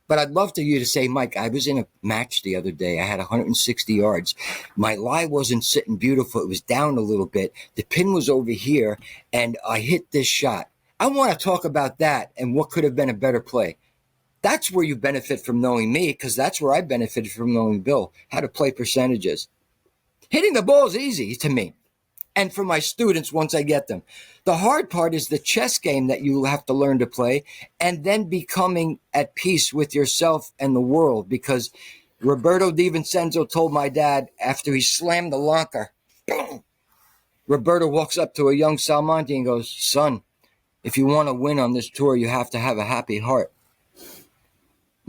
But I'd love for you to say, Mike, I was in a match the other day. I had 160 yards. My lie wasn't sitting beautiful. It was down a little bit. The pin was over here, and I hit this shot. I want to talk about that and what could have been a better play. That's where you benefit from knowing me, because that's where I benefited from knowing Bill, how to play percentages. Hitting the ball is easy to me, and for my students once I get them. The hard part is the chess game that you have to learn to play, and then becoming at peace with yourself and the world, because Roberto DiVincenzo told my dad after he slammed the locker, boom, Roberto walks up to a young Salmonti and goes, son, if you want to win on this tour, you have to have a happy heart.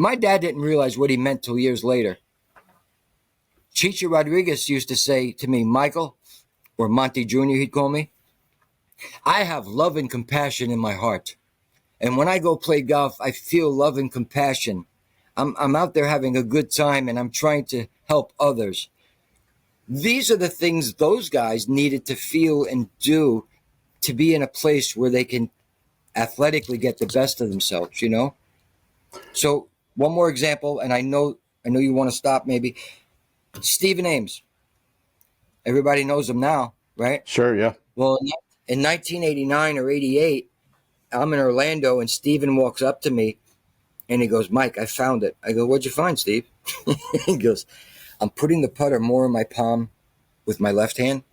My dad didn't realize what he meant till years later. Chicha Rodriguez used to say to me, Michael, or Monty Jr., he'd call me, I have love and compassion in my heart. And when I go play golf, I feel love and compassion. I'm out there having a good time, and I'm trying to help others. These are the things those guys needed to feel and do to be in a place where they can athletically get the best of themselves, you know? So one more example, and I know you want to stop maybe. Stephen Ames. Everybody knows him now, right? Sure, yeah. Well, in 1989 or 88, I'm in Orlando, and Stephen walks up to me, and he goes, Mike, I found it. I go, what'd you find, Steve? He goes, I'm putting the putter more in my palm with my left hand.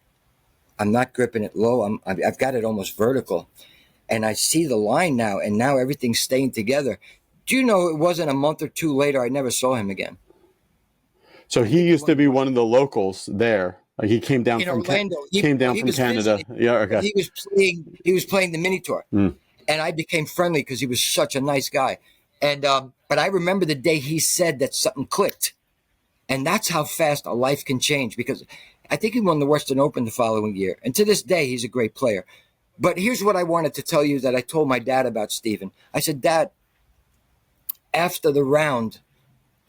I'm not gripping it low. I've got it almost vertical. And I see the line now, and now everything's staying together. Do you know it wasn't a month or two later, I never saw him again. So he used to be one of the locals there. Like he came down from Orlando. from Canada. Yeah, okay. He was playing the mini tour, and I became friendly because he was such a nice guy. And but I remember the day he said that something clicked, and that's how fast a life can change. Because I think he won the Western Open the following year, and to this day he's a great player. But here's what I wanted to tell you that I told my dad about Steven. I said, Dad, after the round,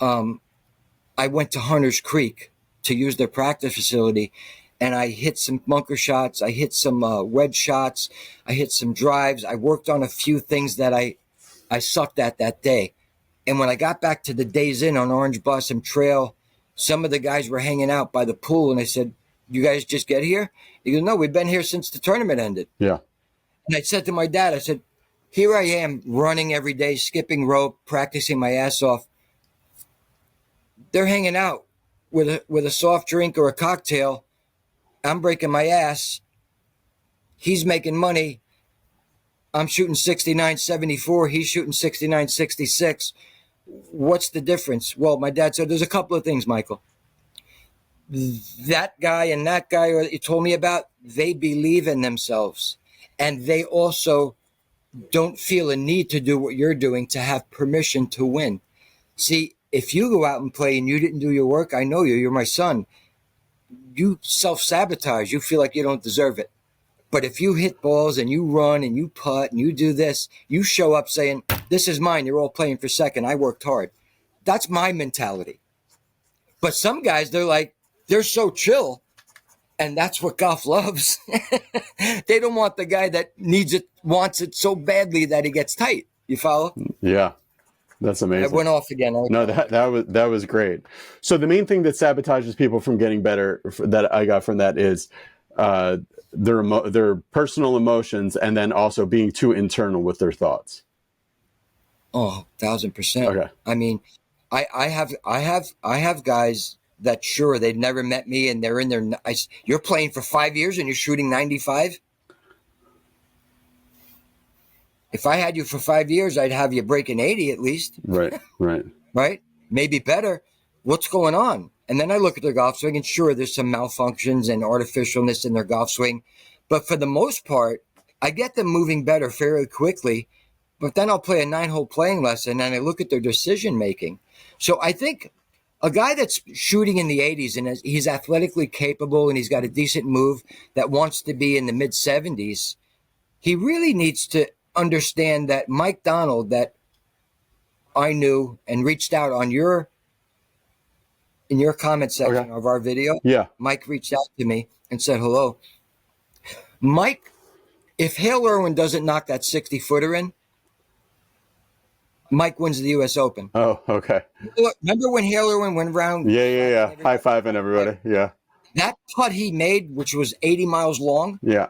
I went to Hunter's Creek to use their practice facility, and I hit some bunker shots. I hit some wedge shots. I hit some drives. I worked on a few things that I sucked at that day. And when I got back to the Days Inn on Orange Blossom Trail, some of the guys were hanging out by the pool, and I said, you guys just get here? He goes, no, we've been here since the tournament ended. Yeah. And I said to my dad, I said, here I am running every day, skipping rope, practicing my ass off. They're hanging out with a soft drink or a cocktail. I'm breaking my ass. He's making money. I'm shooting 69.74. He's shooting 69.66. What's the difference? Well, my dad said, there's a couple of things, Michael. That guy and that guy you told me about, they believe in themselves. And they also don't feel a need to do what you're doing to have permission to win. See, if you go out and play and you didn't do your work, I know you, you're my son. You self-sabotage. You feel like you don't deserve it. But if you hit balls and you run and you putt and you do this, you show up saying, this is mine. You're all playing for second. I worked hard. That's my mentality. But some guys, they're so chill. And that's what golf loves. They don't want the guy that wants it so badly that he gets tight. You follow? Yeah. That's amazing. I went off again. No, that was great. So the main thing that sabotages people from getting better that I got from that is their personal emotions, and then also being too internal with their thoughts. Oh, 1,000%. Okay. I mean, I have guys that sure they've never met me and they're in their. You're playing for 5 years and you're shooting 95. If I had you for 5 years, I'd have you breaking 80 at least. Right. Right? Maybe better. What's going on? And then I look at their golf swing, and sure, there's some malfunctions and artificialness in their golf swing. But for the most part, I get them moving better fairly quickly. But then I'll play a 9-hole playing lesson, and I look at their decision making. So I think a guy that's shooting in the 80s and he's athletically capable and he's got a decent move that wants to be in the mid 70s, he really needs to understand that Mike Donald, that I knew and reached out on in your comment section of our video. Yeah. Mike reached out to me and said hello. Mike, if Hale Irwin doesn't knock that 60-footer in, Mike wins the U.S. Open. Oh, okay. Remember when Hale Irwin went around? Yeah. High-fiving everybody. Yeah. That putt he made, which was 80 miles long, Yeah.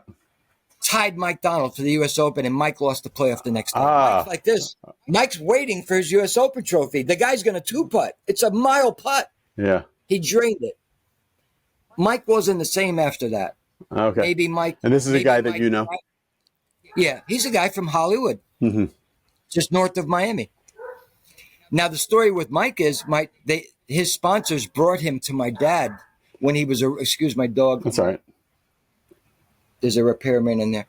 tied Mike Donald for the U.S. Open, and Mike lost the playoff the next day. Mike's like this. Mike's waiting for his U.S. Open trophy. The guy's going to two-putt. It's a mile putt. Yeah. He drained it. Mike wasn't the same after that. Okay. Maybe Mike. And this is a guy that you know? Yeah. He's a guy from Hollywood, Mm-hmm. just north of Miami. Now, the story with Mike is his sponsors brought him to my dad when he was excuse my dog. That's all right. There's a repairman in there.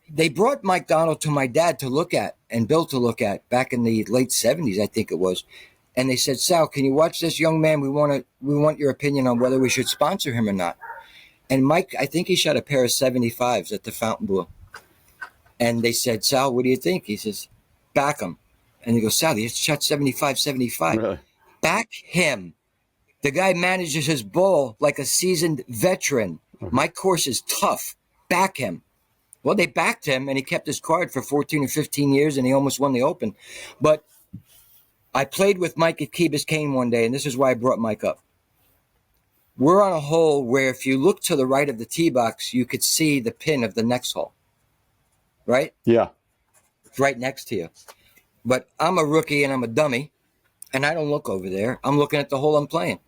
They brought Mike Donald to my dad to look at and Bill to look at back in the late 70s, I think it was. And they said, Sal, can you watch this young man? We want your opinion on whether we should sponsor him or not. And Mike, I think he shot a pair of 75s at the Fontainebleau. And they said, Sal, what do you think? He says, back him. And he goes, Sal, he shot 75. Really? Back him. The guy manages his ball like a seasoned veteran. My course is tough. Back him. Well, they backed him, and he kept his card for 14 or 15 years, and he almost won the Open. But I played with Mike at Key Biscayne one day, and this is why I brought Mike up. We're on a hole where if you look to the right of the tee box, you could see the pin of the next hole. Right? Yeah. It's right next to you. But I'm a rookie and I'm a dummy, and I don't look over there. I'm looking at the hole I'm playing.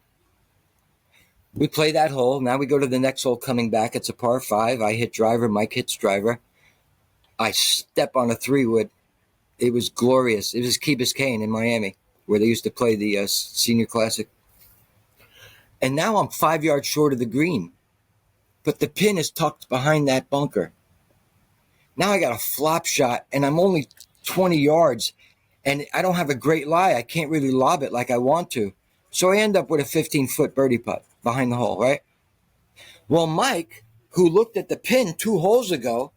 We play that hole. Now we go to the next hole coming back. It's a par 5. I hit driver. Mike hits driver. I step on a 3-wood. It was glorious. It was Key Biscayne in Miami, where they used to play the Senior Classic. And now I'm 5 yards short of the green. But the pin is tucked behind that bunker. Now I got a flop shot, and I'm only 20 yards. And I don't have a great lie. I can't really lob it like I want to. So I end up with a 15-foot birdie putt behind the hole, right? Well, Mike, who looked at the pin 2 holes ago,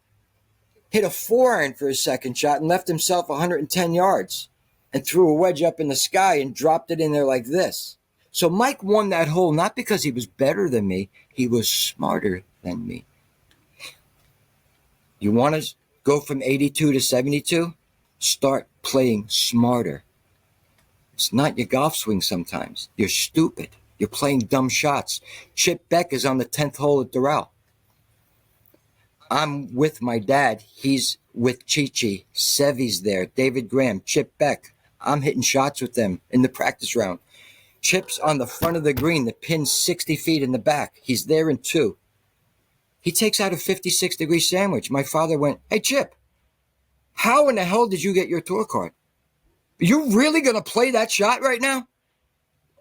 hit a 4-iron for his second shot and left himself 110 yards and threw a wedge up in the sky and dropped it in there like this. So Mike won that hole not because he was better than me, he was smarter than me. You want to go from 82 to 72? Start playing smarter. It's not your golf swing sometimes. You're stupid. You're playing dumb shots. Chip Beck is on the 10th hole at Doral. I'm with my dad. He's with Chi-Chi. Sevy's there. David Graham. Chip Beck. I'm hitting shots with them in the practice round. Chip's on the front of the green. The pin's 60 feet in the back. He's there in 2. He takes out a 56-degree sandwich. My father went, "Hey, Chip, how in the hell did you get your tour card? Are you really going to play that shot right now?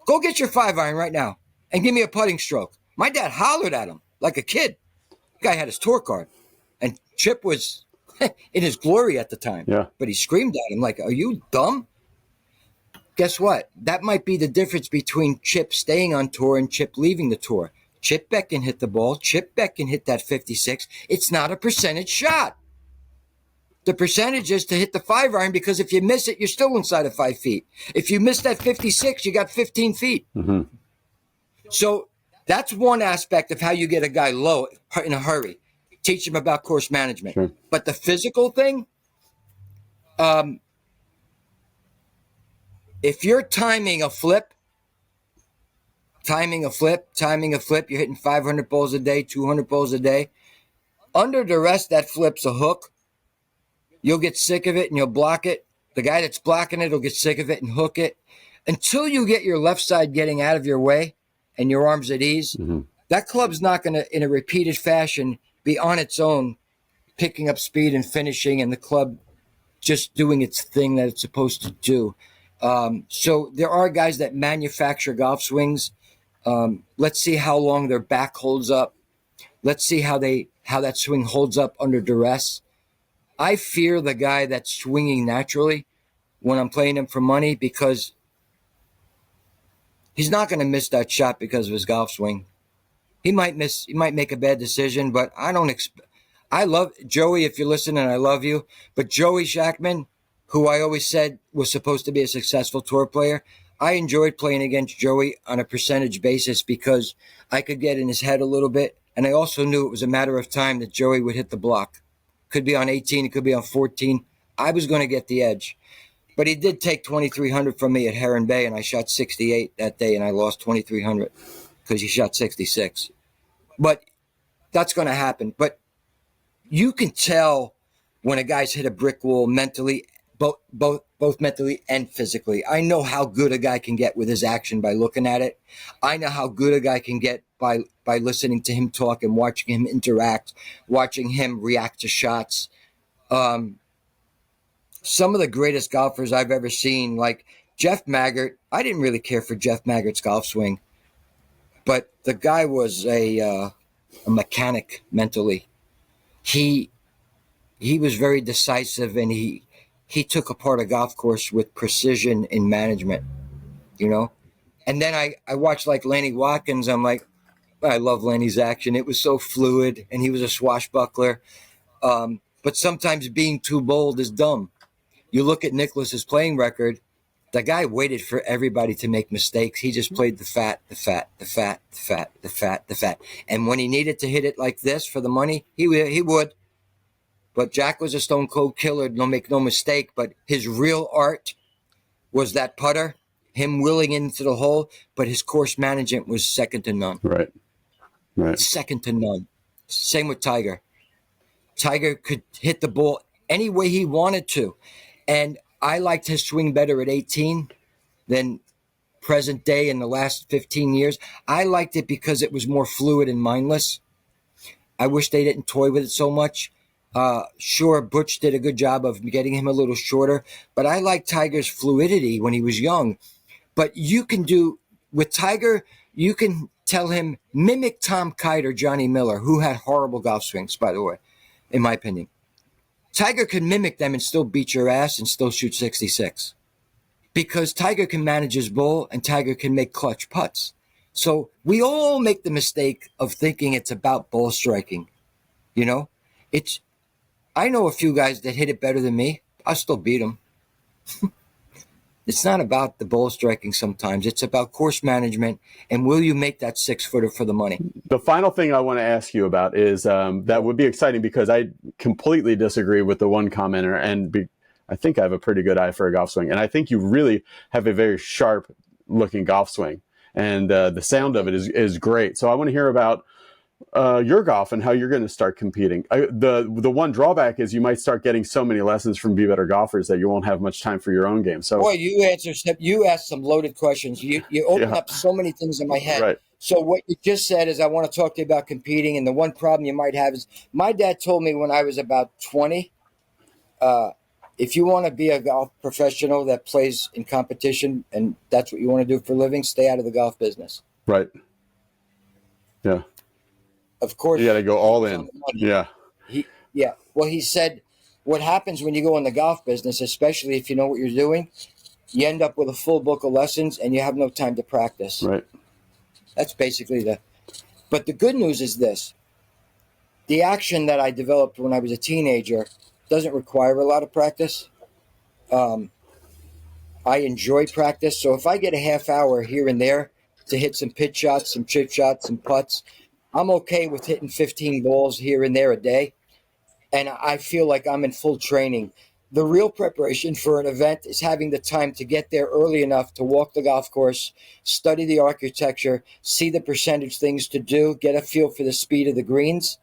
Go get your 5-iron right now and give me a putting stroke." My dad hollered at him like a kid. The guy had his tour card. And Chip was in his glory at the time. Yeah. But he screamed at him like, "Are you dumb?" Guess what? That might be the difference between Chip staying on tour and Chip leaving the tour. Chip Beck can hit the ball. Chip Beck can hit that 56. It's not a percentage shot. The percentage is to hit the 5-iron because if you miss it, you're still inside of 5 feet. If you miss that 56, you got 15 feet. Mm-hmm. So that's one aspect of how you get a guy low in a hurry. Teach him about course management. Sure. But the physical thing, if you're timing a flip, you're hitting 500 balls a day, 200 balls a day. Under duress, that flip's a hook. You'll get sick of it and you'll block it. The guy that's blocking it will get sick of it and hook it. Until you get your left side getting out of your way and your arms at ease, that club's not going to, in a repeated fashion, be on its own, picking up speed and finishing, and the club just doing its thing that it's supposed to do. So there are guys that manufacture golf swings. Let's see how long their back holds up. Let's see how that swing holds up under duress. I fear the guy that's swinging naturally when I'm playing him for money because he's not going to miss that shot because of his golf swing. He might make a bad decision, but I love Joey. If you're listening, I love you. But Joey Shackman, who I always said was supposed to be a successful tour player, I enjoyed playing against Joey on a percentage basis because I could get in his head a little bit. And I also knew it was a matter of time that Joey would hit the block. Could be on 18, it could be on 14. I was going to get the edge. But he did take 2,300 from me at Heron Bay, and I shot 68 that day, and I lost 2,300 because he shot 66. But that's going to happen. But you can tell when a guy's hit a brick wall mentally, both mentally and physically. I know how good a guy can get with his action by looking at it. I know how good a guy can get by listening to him talk and watching him interact, watching him react to shots. Some of the greatest golfers I've ever seen, like Jeff Maggart. I didn't really care for Jeff Maggart's golf swing, but the guy was a mechanic mentally. He was very decisive, and he took apart a golf course with precision in management, you know? And then I watched like Lanny Watkins. I'm like, I love Lanny's action. It was so fluid, and he was a swashbuckler. But sometimes being too bold is dumb. You look at Nicklaus's playing record, the guy waited for everybody to make mistakes. He just played the fat. And when he needed to hit it like this for the money, he would. But Jack was a stone cold killer, make no mistake. But his real art was that putter, him willing into the hole, but his course management was second to none. Right. Second to none. Same with Tiger. Tiger could hit the ball any way he wanted to. And I liked his swing better at 18 than present day in the last 15 years. I liked it because it was more fluid and mindless. I wish they didn't toy with it so much. Sure, Butch did a good job of getting him a little shorter, but I like Tiger's fluidity when he was young. But you can do, with Tiger, you can tell him, mimic Tom Kite or Johnny Miller, who had horrible golf swings, by the way, in my opinion. Tiger can mimic them and still beat your ass and still shoot 66. Because Tiger can manage his ball and Tiger can make clutch putts. So we all make the mistake of thinking it's about ball striking. You know, I know a few guys that hit it better than me. I'll still beat them. It's not about the ball striking sometimes. It's about course management and will you make that 6-footer for the money? The final thing I want to ask you about is that would be exciting because I completely disagree with the one commenter, and I think I have a pretty good eye for a golf swing, and I think you really have a very sharp looking golf swing, and the sound of it is great. So I want to hear about your golf and how you're going to start competing. The one drawback is you might start getting so many lessons from Be Better golfers that you won't have much time for your own game. So, boy, you asked some loaded questions. You open up so many things in my head. Right. So what you just said is I want to talk to you about competing, and the one problem you might have is my dad told me when I was about 20, if you want to be a golf professional that plays in competition and that's what you want to do for a living, stay out of the golf business. Right. Yeah. Of course. You got to go all in. Yeah. Well, he said what happens when you go in the golf business, especially if you know what you're doing, you end up with a full book of lessons and you have no time to practice. Right. That's basically but the good news is this. The action that I developed when I was a teenager doesn't require a lot of practice. I enjoy practice. So if I get a half hour here and there to hit some pitch shots, some chip shots, some putts, I'm okay with hitting 15 balls here and there a day. And I feel like I'm in full training. The real preparation for an event is having the time to get there early enough to walk the golf course, study the architecture, see the percentage things to do, get a feel for the speed of the greens,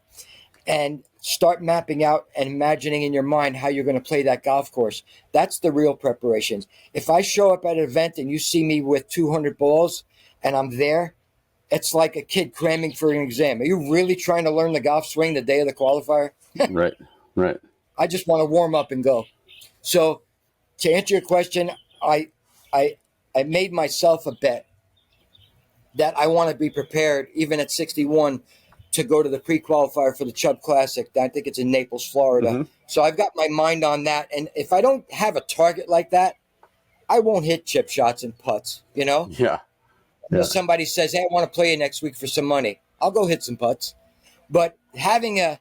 and start mapping out and imagining in your mind how you're going to play that golf course. That's the real preparation. If I show up at an event and you see me with 200 balls and I'm there, it's like a kid cramming for an exam. Are you really trying to learn the golf swing the day of the qualifier? Right. I just want to warm up and go. So to answer your question, I made myself a bet that I want to be prepared, even at 61, to go to the pre-qualifier for the Chubb Classic. I think it's in Naples, Florida. Mm-hmm. So I've got my mind on that. And if I don't have a target like that, I won't hit chip shots and putts, you know? Yeah. If somebody says, hey, I want to play you next week for some money, I'll go hit some putts. But having a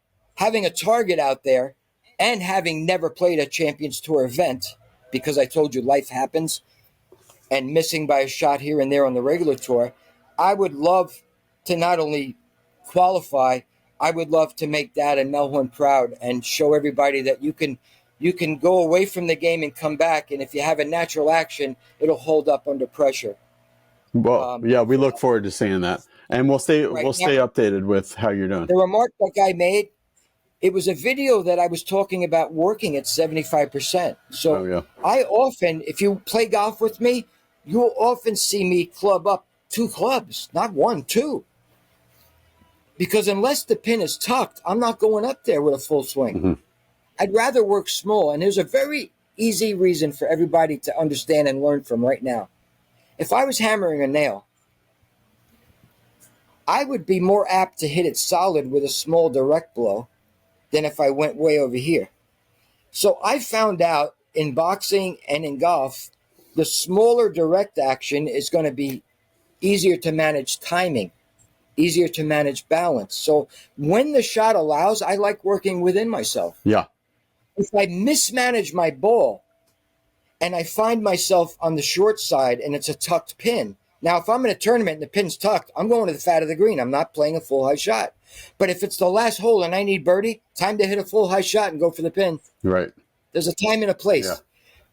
target out there and having never played a Champions Tour event, because I told you life happens, and missing by a shot here and there on the regular tour, I would love to not only qualify, I would love to make Dad and Melhorn proud and show everybody that you can go away from the game and come back, and if you have a natural action, it'll hold up under pressure. Well, we look forward to seeing that, and we'll stay updated with how you're doing. The remark that guy made, it was a video that I was talking about working at 75%. So I often, if you play golf with me, you'll often see me club up 2 clubs, not 1, 2. Because unless the pin is tucked, I'm not going up there with a full swing. Mm-hmm. I'd rather work small. And there's a very easy reason for everybody to understand and learn from right now. If I was hammering a nail, I would be more apt to hit it solid with a small direct blow than if I went way over here. So I found out in boxing and in golf, the smaller direct action is going to be easier to manage timing, easier to manage balance. So when the shot allows, I like working within myself. Yeah. If I mismanage my ball and I find myself on the short side and it's a tucked pin. Now, if I'm in a tournament and the pin's tucked, I'm going to the fat of the green. I'm not playing a full high shot. But if it's the last hole and I need birdie, time to hit a full high shot and go for the pin. Right. There's a time and a place. Yeah.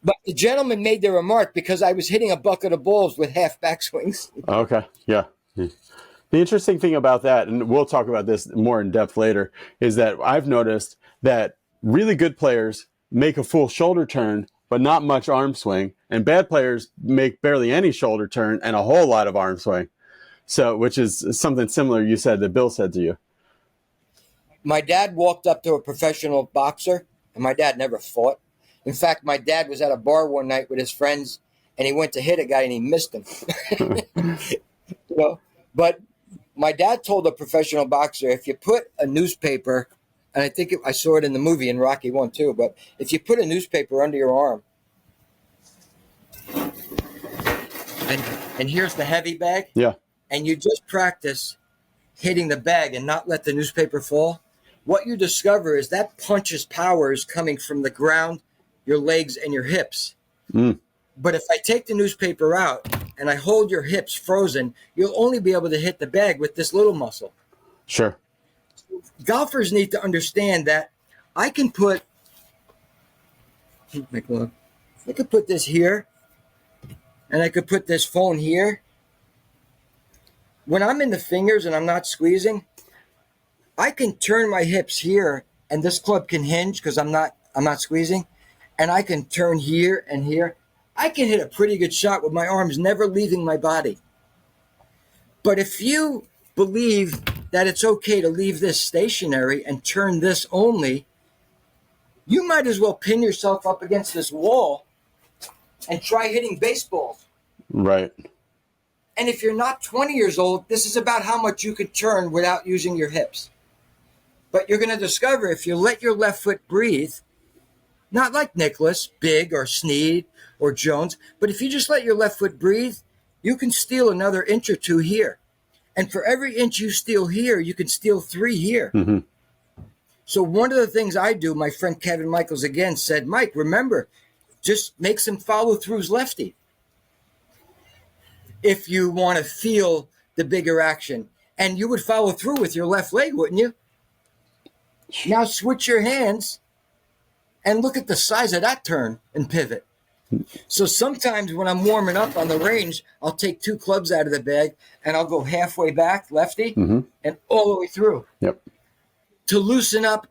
But the gentleman made the remark because I was hitting a bucket of balls with half backswings. Okay. Yeah. The interesting thing about that, and we'll talk about this more in depth later, is that I've noticed that really good players make a full shoulder turn but not much arm swing, and bad players make barely any shoulder turn and a whole lot of arm swing. So, which is something similar you said that Bill said to you. My dad walked up to a professional boxer, and my dad never fought. In fact, my dad was at a bar one night with his friends, and he went to hit a guy, and he missed him. But my dad told a professional boxer, if you put a newspaper, and I think I saw it in the movie in Rocky 1 too, but if you put a newspaper under your arm, and here's the heavy bag, yeah, and you just practice hitting the bag and not let the newspaper fall, what you discover is that punch's power is coming from the ground, your legs, and your hips. Mm. But if I take the newspaper out and I hold your hips frozen, you'll only be able to hit the bag with this little muscle. Sure. Golfers need to understand that I can put this here, and I could put this phone here. When I'm in the fingers and I'm not squeezing, I can turn my hips here, and this club can hinge because I'm not squeezing, and I can turn here and here. I can hit a pretty good shot with my arms never leaving my body. But if you believe that it's okay to leave this stationary and turn this only, you might as well pin yourself up against this wall and try hitting baseballs. Right. And if you're not 20 years old, this is about how much you could turn without using your hips. But you're going to discover if you let your left foot breathe, not like Nicklaus, Big, or Snead, or Jones, but if you just let your left foot breathe, you can steal another inch or two here. And for every inch you steal here, you can steal 3 here. Mm-hmm. So one of the things I do, my friend Kevin Michaels again said, Mike, remember, just make some follow-throughs lefty if you want to feel the bigger action. And you would follow through with your left leg, wouldn't you? Now switch your hands and look at the size of that turn and pivot. So sometimes when I'm warming up on the range, I'll take 2 clubs out of the bag and I'll go halfway back, lefty, Mm-hmm. and all the way through. Yep. To loosen up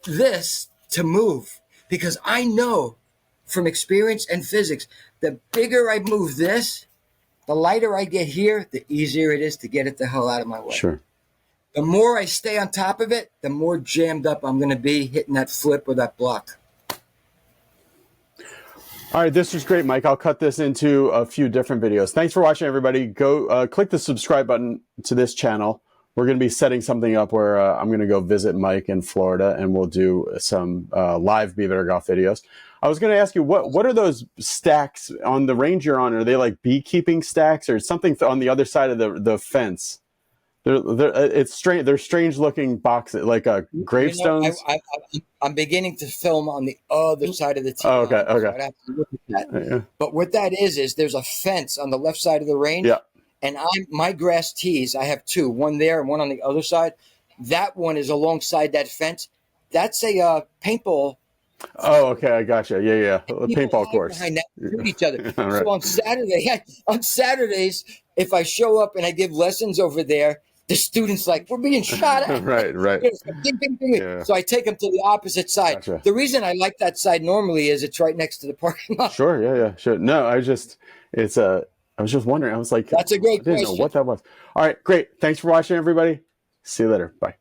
this to move. Because I know from experience and physics, the bigger I move this, the lighter I get here, the easier it is to get it the hell out of my way. Sure. The more I stay on top of it, the more jammed up I'm going to be hitting that flip or that block. All right, this was great, Mike. I'll cut this into a few different videos. Thanks for watching, everybody. Go click the subscribe button to this channel. We're going to be setting something up where I'm going to go visit Mike in Florida, and we'll do some live Be Better Golf videos. I was going to ask you, what are those stacks on the range you're on? Are they like beekeeping stacks or something on the other side of the fence? It's strange. They're strange looking boxes, like gravestones. I'm beginning to film on the other side of the tee. Oh, okay. So I'd have to look at that. Yeah. But what that is there's a fence on the left side of the range. Yeah. And my grass tees, I have 2, one there and one on the other side. That one is alongside that fence. That's a paintball. Oh, okay. I gotcha. Yeah. A paintball course. Behind that, shoot each other. All right. So on Saturdays, if I show up and I give lessons over there, the students like, we're being shot at. Right. Ding, ding, ding. Yeah. So I take them to the opposite side. Gotcha. The reason I like that side normally is it's right next to the parking lot. Sure. Yeah. Sure. No, I was just wondering. I was like, That's a great I didn't know question. what that was. All right. Great. Thanks for watching, everybody. See you later. Bye.